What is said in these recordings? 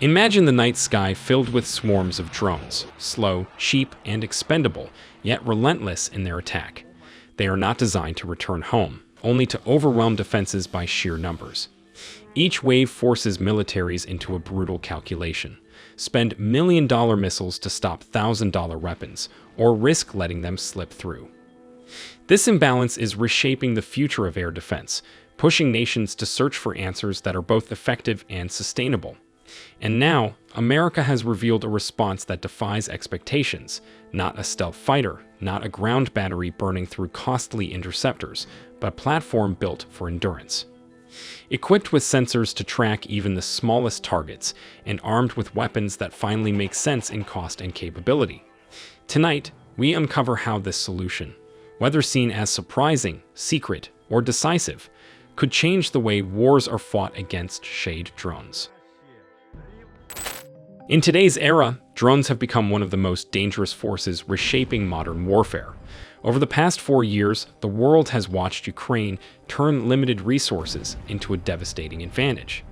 Imagine the night sky filled with swarms of drones, slow, cheap, and expendable, yet relentless in their attack. They are not designed to return home, only to overwhelm defenses by sheer numbers. Each wave forces militaries into a brutal calculation. Spend million-dollar missiles to stop thousand-dollar weapons, or risk letting them slip through. This imbalance is reshaping the future of air defense, pushing nations to search for answers that are both effective and sustainable. And now, America has revealed a response that defies expectations. Not a stealth fighter, not a ground battery burning through costly interceptors, but a platform built for endurance. Equipped with sensors to track even the smallest targets, and armed with weapons that finally make sense in cost and capability. Tonight, we uncover how this solution, whether seen as surprising, secret, or decisive, could change the way wars are fought against Shahed drones. In today's era, drones have become one of the most dangerous forces reshaping modern warfare. Over the past 4 years, the world has watched Ukraine turn limited resources into a devastating advantage.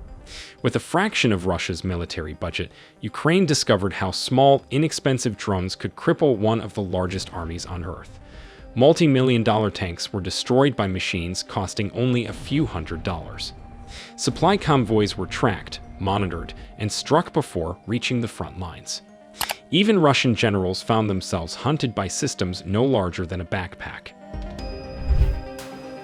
With a fraction of Russia's military budget, Ukraine discovered how small, inexpensive drones could cripple one of the largest armies on Earth. Multi-million-dollar tanks were destroyed by machines costing only a few $100s. Supply convoys were tracked, monitored, and struck before reaching the front lines. Even Russian generals found themselves hunted by systems no larger than a backpack.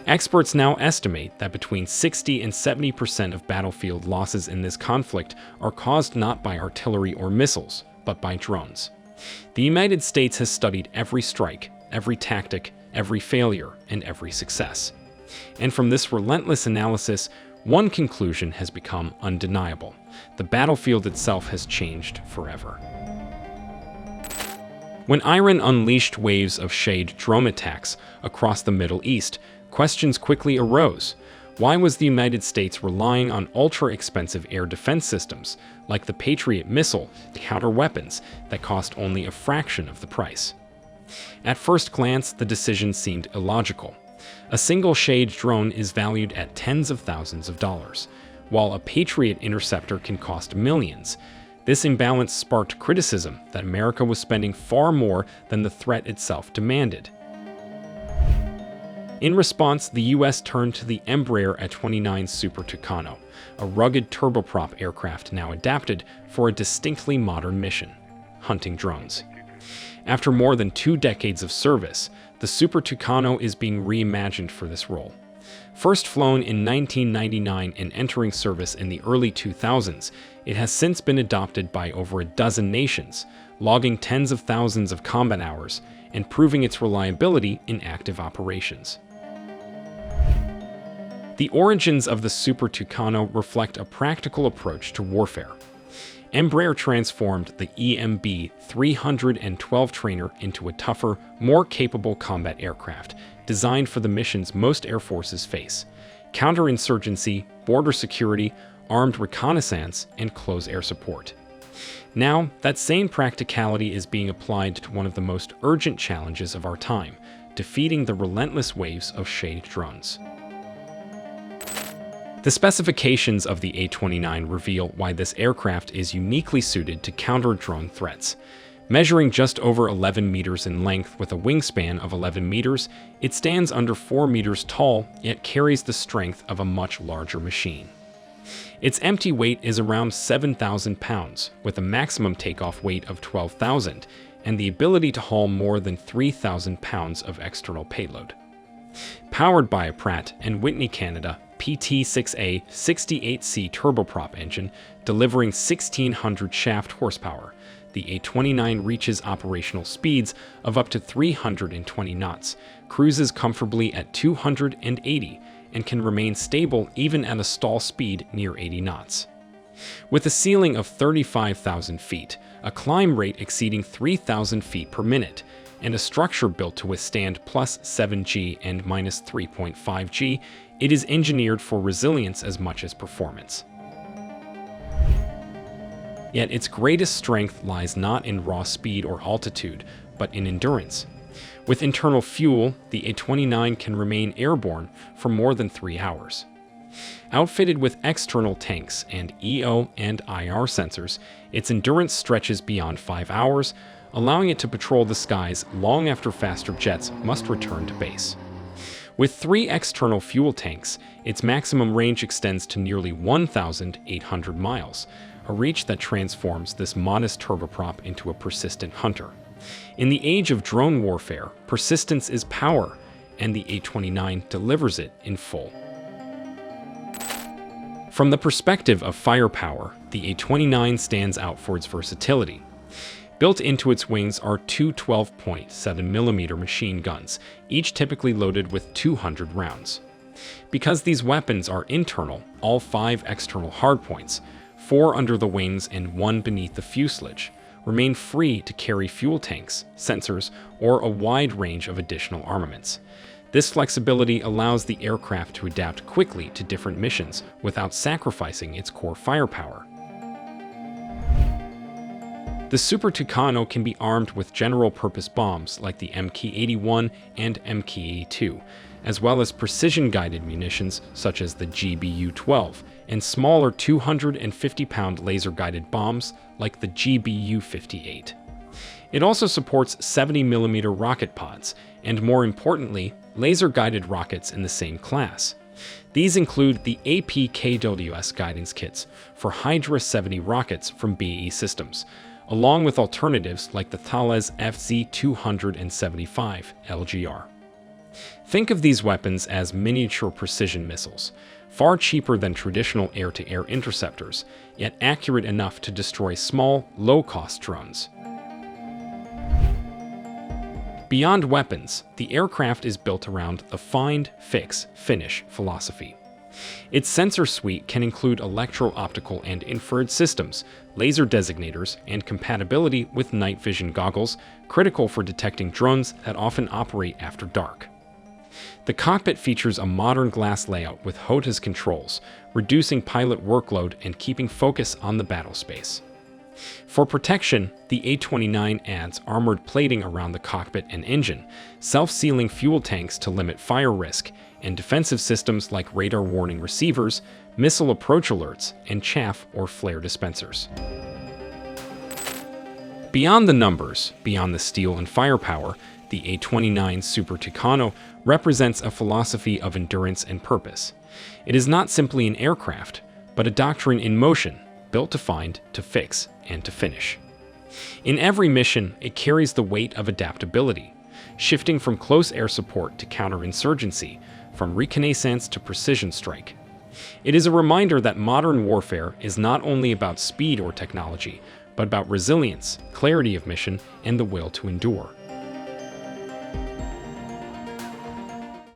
Experts now estimate that between 60 and 70% of battlefield losses in this conflict are caused not by artillery or missiles, but by drones. The United States has studied every strike, every tactic, every failure, and every success. And from this relentless analysis, one conclusion has become undeniable. The battlefield itself has changed forever. When Iran unleashed waves of Shahed drone attacks across the Middle East, questions quickly arose. Why was the United States relying on ultra-expensive air defense systems, like the Patriot missile, counter weapons that cost only a fraction of the price? At first glance, the decision seemed illogical. A single Shahed drone is valued at tens of thousands of dollars, while a Patriot interceptor can cost millions. This imbalance sparked criticism that America was spending far more than the threat itself demanded. In response, the U.S. turned to the Embraer A-29 Super Tucano, a rugged turboprop aircraft now adapted for a distinctly modern mission: hunting drones. After more than 2 decades of service, the Super Tucano is being reimagined for this role. First flown in 1999 and entering service in the early 2000s, it has since been adopted by over a dozen nations, logging tens of thousands of combat hours and proving its reliability in active operations. The origins of the Super Tucano reflect a practical approach to warfare. Embraer transformed the EMB 312 trainer into a tougher, more capable combat aircraft designed for the missions most air forces face: counterinsurgency, border security, armed reconnaissance, and close air support. Now, that same practicality is being applied to one of the most urgent challenges of our time: defeating the relentless waves of Shahed drones. The specifications of the A-29 reveal why this aircraft is uniquely suited to counter drone threats. Measuring just over 11 meters in length with a wingspan of 11 meters, it stands under 4 meters tall, yet carries the strength of a much larger machine. Its empty weight is around 7,000 pounds, with a maximum takeoff weight of 12,000, and the ability to haul more than 3,000 pounds of external payload. Powered by a Pratt & Whitney Canada PT6A 68C turboprop engine delivering 1,600 shaft horsepower, the A-29 reaches operational speeds of up to 320 knots, cruises comfortably at 280, and can remain stable even at a stall speed near 80 knots. With a ceiling of 35,000 feet, a climb rate exceeding 3,000 feet per minute, and a structure built to withstand plus 7G and minus 3.5G, it is engineered for resilience as much as performance. Yet its greatest strength lies not in raw speed or altitude, but in endurance. With internal fuel, the A-29 can remain airborne for more than 3 hours. Outfitted with external tanks and EO and IR sensors, its endurance stretches beyond 5 hours, allowing it to patrol the skies long after faster jets must return to base. With 3 external fuel tanks, its maximum range extends to nearly 1,800 miles, a reach that transforms this modest turboprop into a persistent hunter. In the age of drone warfare, persistence is power, and the A-29 delivers it in full. From the perspective of firepower, the A-29 stands out for its versatility. Built into its wings are two 12.7mm machine guns, each typically loaded with 200 rounds. Because these weapons are internal, all 5 external hardpoints, 4 under the wings and 1 beneath the fuselage, remain free to carry fuel tanks, sensors, or a wide range of additional armaments. This flexibility allows the aircraft to adapt quickly to different missions without sacrificing its core firepower. The Super Tucano can be armed with general-purpose bombs like the MK-81 and MK-82, as well as precision-guided munitions such as the GBU-12 and smaller 250-pound laser-guided bombs like the GBU-58. It also supports 70mm rocket pods and, more importantly, laser-guided rockets in the same class. These include the APKWS guidance kits for Hydra 70 rockets from BAE Systems, along with alternatives like the Thales FZ-275 LGR. Think of these weapons as miniature precision missiles, far cheaper than traditional air-to-air interceptors, yet accurate enough to destroy small, low-cost drones. Beyond weapons, the aircraft is built around the find, fix, finish philosophy. Its sensor suite can include electro-optical and infrared systems, laser designators, and compatibility with night vision goggles, critical for detecting drones that often operate after dark. The cockpit features a modern glass layout with HOTAS controls, reducing pilot workload and keeping focus on the battle space. For protection, the A-29 adds armored plating around the cockpit and engine, self-sealing fuel tanks to limit fire risk, and defensive systems like radar warning receivers, missile approach alerts, and chaff or flare dispensers. Beyond the numbers, beyond the steel and firepower, the A-29 Super Tucano represents a philosophy of endurance and purpose. It is not simply an aircraft, but a doctrine in motion, built to find, to fix, and to finish. In every mission, it carries the weight of adaptability, shifting from close air support to counterinsurgency, from reconnaissance to precision strike. It is a reminder that modern warfare is not only about speed or technology, but about resilience, clarity of mission, and the will to endure.